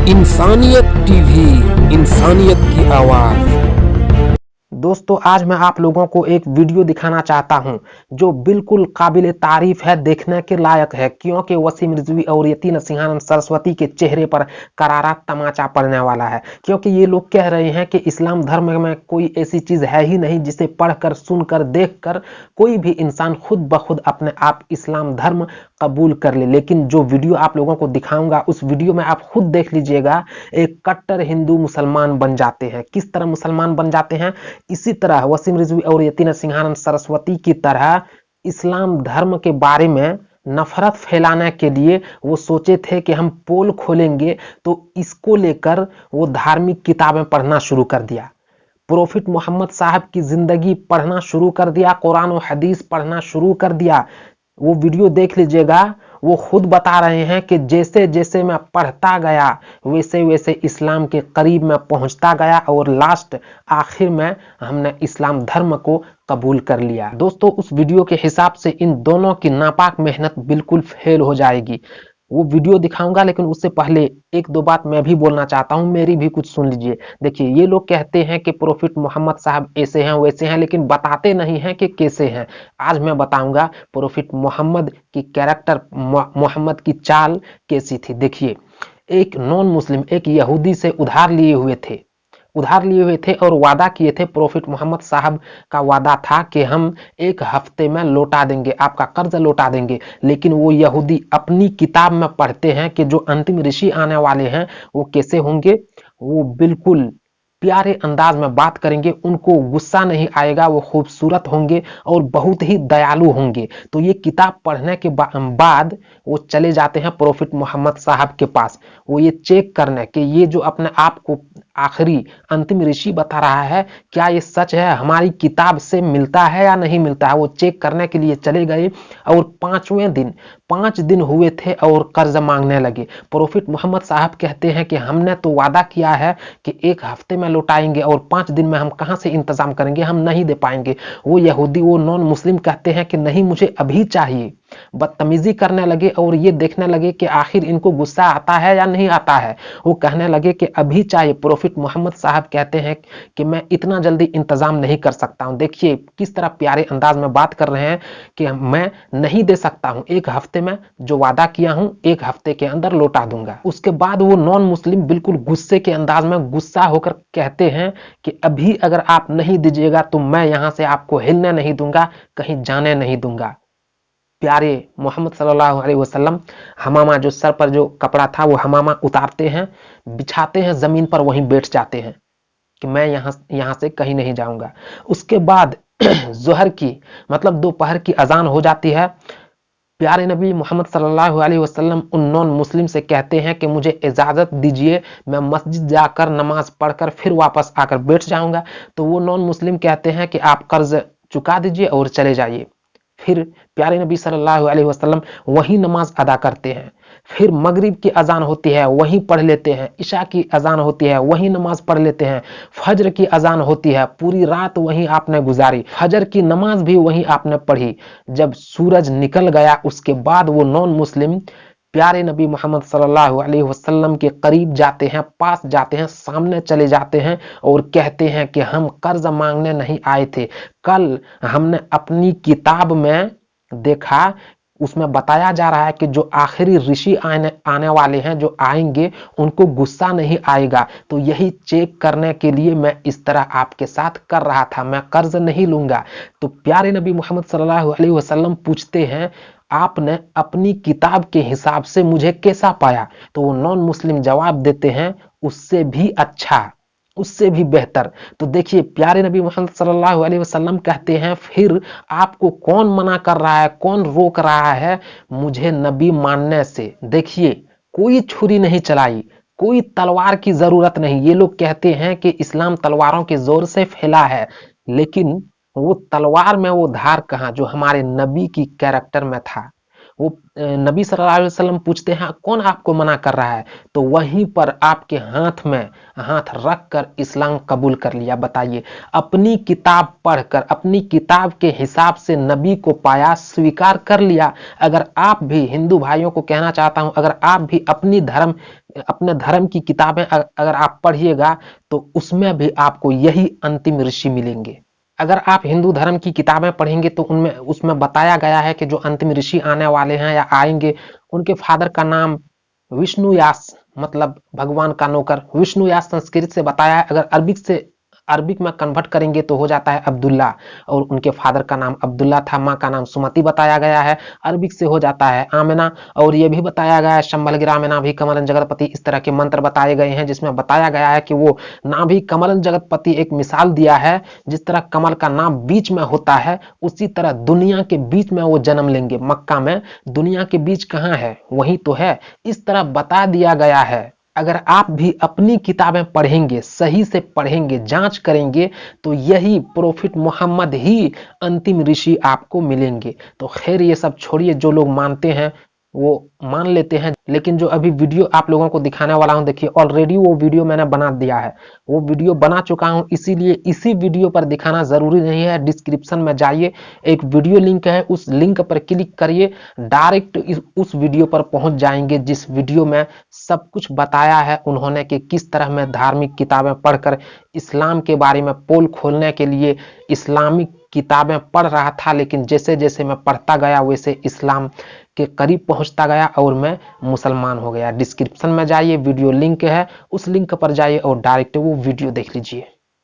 इंसानियत टीवी, इंसानियत की आवाज। दोस्तों, आज मैं आप लोगों को एक वीडियो दिखाना चाहता हूं जो बिल्कुल काबिल तारीफ है, देखने के लायक है, क्योंकि वसीम रिजवी और यतीन सिंहानंद सरस्वती के चेहरे पर करारा तमाचा पड़ने वाला है। क्योंकि ये लोग कह रहे हैं कि इस्लाम धर्म में कोई ऐसी चीज है ही नहीं जिसे पढ़कर, सुनकर, देखकर कोई भी इंसान खुद ब खुद अपने आप इस्लाम धर्म कबूल कर ले। लेकिन जो वीडियो आप लोगों को दिखाऊंगा, उस वीडियो में आप खुद देख लीजिएगा, एक कट्टर हिंदू मुसलमान बन जाते हैं। किस तरह मुसलमान बन जाते हैं? इसी तरह वसीम रिजवी और यतीन सिंहानंद सरस्वती की तरह इस्लाम धर्म के बारे में नफरत फैलाने के लिए वो सोचे थे कि हम पोल खोलेंगे, तो इसको लेकर वो धार्मिक किताबें पढ़ना शुरू कर दिया, प्रोफिट मोहम्मद साहब की जिंदगी पढ़ना शुरू कर दिया, कुरान और हदीस पढ़ना शुरू कर दिया। वो वीडियो देख लीजिएगा, वो खुद बता रहे हैं कि जैसे जैसे मैं पढ़ता गया वैसे वैसे इस्लाम के करीब में पहुंचता गया और लास्ट आखिर में हमने इस्लाम धर्म को कबूल कर लिया। दोस्तों, उस वीडियो के हिसाब से इन दोनों की नापाक मेहनत बिल्कुल फेल हो जाएगी। वो वीडियो दिखाऊंगा, लेकिन उससे पहले एक दो बात मैं भी बोलना चाहता हूं, मेरी भी कुछ सुन लीजिए। देखिए, ये लोग कहते हैं कि प्रोफिट मोहम्मद साहब ऐसे हैं वैसे हैं, लेकिन बताते नहीं हैं कि कैसे हैं। आज मैं बताऊंगा प्रोफिट मोहम्मद की कैरेक्टर, मोहम्मद की चाल कैसी थी। देखिए, एक नॉन मुस्लिम, एक यहूदी से उधार लिए हुए थे और वादा किए थे। प्रोफिट मोहम्मद साहब का वादा था कि हम एक हफ्ते में लौटा देंगे, आपका कर्ज लौटा देंगे। लेकिन वो यहूदी अपनी किताब में पढ़ते हैं कि जो अंतिम ऋषि आने वाले हैं वो कैसे होंगे। वो बिल्कुल प्यारे अंदाज में बात करेंगे, उनको गुस्सा नहीं आएगा, वो खूबसूरत होंगे और बहुत ही दयालु होंगे। तो ये किताब पढ़ने के बाद वो चले जाते हैं प्रोफिट मोहम्मद साहब के पास, वो ये चेक करने कि ये जो अपने आप को आखिरी अंतिम ऋषि बता रहा है, क्या ये सच है, हमारी किताब से मिलता है या नहीं मिलता है। वो चेक करने के लिए चले गए और 5 दिन हुए थे और कर्ज मांगने लगे। प्रोफिट मोहम्मद साहब कहते हैं कि हमने तो वादा किया है कि एक हफ्ते में लौटाएंगे और 5 दिन में हम कहां से इंतजाम करेंगे, हम नहीं दे पाएंगे। वो यहूदी, वो नॉन मुस्लिम कहते हैं कि नहीं, मुझे अभी चाहिए। बदतमीजी करने लगे और ये देखने लगे कि आखिर इनको गुस्सा आता है या नहीं आता है। वो कहने लगे कि अभी चाहिए। प्रोफिट मोहम्मद साहब कहते हैं कि मैं इतना जल्दी इंतजाम नहीं कर सकता हूं। देखिए किस तरह प्यारे अंदाज में बात कर रहे हैं कि मैं नहीं दे सकता हूं, एक हफ्ते में जो वादा किया हूं, एक हफ्ते के अंदर लौटा दूंगा। उसके बाद वो नॉन मुस्लिम बिल्कुल गुस्से के अंदाज में गुस्सा होकर कहते हैं कि अभी अगर आप नहीं दीजिएगा तो मैं यहां से आपको हिलने नहीं दूंगा, कहीं जाने नहीं दूंगा। प्यारे मोहम्मद सल्लल्लाहु अलैहि वसल्लम हमामा, जो सर पर जो कपड़ा था वो हमामा उतारते हैं, बिछाते हैं जमीन पर, वहीं बैठ जाते हैं कि मैं यहां से कहीं नहीं जाऊंगा। उसके बाद जोहर की मतलब दोपहर की अजान हो जाती है। प्यारे नबी मोहम्मद सल्लल्लाहु अलैहि वसल्लम उन नॉन मुस्लिम से कहते हैं कि मुझे इजाजत दीजिए, मैं मस्जिद जाकर नमाज पढ़कर फिर वापस आकर बैठ जाऊंगा। तो वो नॉन मुस्लिम कहते हैं कि आप कर्ज चुका दीजिए और चले जाइए। फिर प्यारे नबी सल्लल्लाहु अलैहि वसल्लम वही नमाज अदा करते हैं। फिर मगरिब की अजान होती है, वहीं पढ़ लेते हैं। इशा की अजान होती है, वहीं नमाज पढ़ लेते हैं। फजर की अजान होती है, पूरी रात वहीं आपने गुजारी, फजर की नमाज भी वहीं आपने पढ़ी। जब सूरज निकल गया उसके बाद वो नॉन मुस्लिम प्यारे नबी मोहम्मद सल्लल्लाहु अलैहि वसल्लम के करीब जाते हैं, पास जाते हैं, सामने चले जाते हैं और कहते हैं कि हम कर्ज मांगने नहीं आए थे। कल हमने अपनी किताब में देखा, उसमें बताया जा रहा है कि जो आखिरी ऋषि आने वाले हैं, जो आएंगे, उनको गुस्सा नहीं आएगा। तो यही चेक करने के लिए मैं इस तरह आपके साथ कर रहा था, मैं कर्ज नहीं लूंगा। तो प्यारे नबी मोहम्मद सल्लल्लाहु अलैहि वसल्लम पूछते हैं, आपने अपनी किताब के हिसाब से मुझे कैसा पाया? तो वो नॉन मुस्लिम जवाब देते हैं, उससे भी अच्छा, उससे भी बेहतर। तो देखिए प्यारे नबी मोहम्मद सल्लल्लाहु अलैहि वसल्लम कहते हैं, फिर आपको कौन मना कर रहा है, कौन रोक रहा है मुझे नबी मानने से? देखिए, कोई छुरी नहीं चलाई, कोई तलवार की जरूरत नहीं। ये लोग कहते हैं कि इस्लाम तलवारों के जोर से फैला है, लेकिन वो तलवार में वो धार कहां जो हमारे नबी की कैरेक्टर में था। वो नबी सल्लल्लाहु अलैहि वसल्लम पूछते हैं कौन आपको मना कर रहा है, तो वहीं पर आपके हाथ में हाथ रख कर इस्लाम कबूल कर लिया। बताइए, अपनी किताब पढ़कर अपनी किताब के हिसाब से नबी को पाया, स्वीकार कर लिया। अगर आप भी, हिंदू भाइयों को कहना चाहता हूं, अगर आप भी अपने धर्म की किताबें अगर आप पढ़िएगा तो उसमें भी आपको यही अंतिम ऋषि मिलेंगे। अगर आप हिंदू धर्म की किताबें पढ़ेंगे तो उसमें बताया गया है कि जो अंतिम ऋषि आने वाले हैं या आएंगे, उनके फादर का नाम विष्णुयास, मतलब भगवान का नौकर। विष्णुयास संस्कृत से बताया है, अगर अरबिक में कन्वर्ट करेंगे तो हो जाता है अब्दुल्ला, और उनके फादर का नाम अब्दुल्ला था, माँ का नाम सुमति बताया गया है। अरबिक से हो जाता है आमिना, और ये भी बताया गया है शंभल गिरामिना भी कमलन जगतपति, इस तरह के मंत्र बताए गए हैं जिसमें बताया गया है कि वो नाभि कमलन जगतपति एक मिसाल दिया है। जिस तरह कमल का नाम बीच में होता है, उसी तरह दुनिया के बीच में वो जन्म लेंगे। मक्का में दुनिया के बीच कहाँ है, वही तो है। इस तरह बता दिया गया है। अगर आप भी अपनी किताबें पढ़ेंगे, सही से पढ़ेंगे, जांच करेंगे, तो यही प्रोफिट मोहम्मद ही अंतिम ऋषि आपको मिलेंगे। तो खैर ये सब छोड़िए, जो लोग मानते हैं वो मान लेते हैं, लेकिन जो अभी वीडियो आप लोगों को दिखाने वाला हूं, देखिए ऑलरेडी वो वीडियो मैंने बना दिया है, वो वीडियो बना चुका हूं, इसीलिए इसी वीडियो पर दिखाना जरूरी नहीं है। डिस्क्रिप्शन में जाइए, एक वीडियो लिंक है, उस लिंक पर क्लिक करिए, डायरेक्ट उस वीडियो पर पहुंच जाएंगे जिस वीडियो में सब कुछ बताया है उन्होंने कि किस तरह मैं धार्मिक किताबें पढ़कर इस्लाम के बारे में पोल खोलने के लिए इस्लामिक किताबें पढ़ रहा था, लेकिन जैसे जैसे मैं पढ़ता गया वैसे इस्लाम के करीब पहुंचता गया और मैं मुसलमान हो गया। डिस्क्रिप्शन में जाइए, वीडियो लिंक है, उस लिंक पर जाइए और डायरेक्ट वो वीडियो देख लीजिए।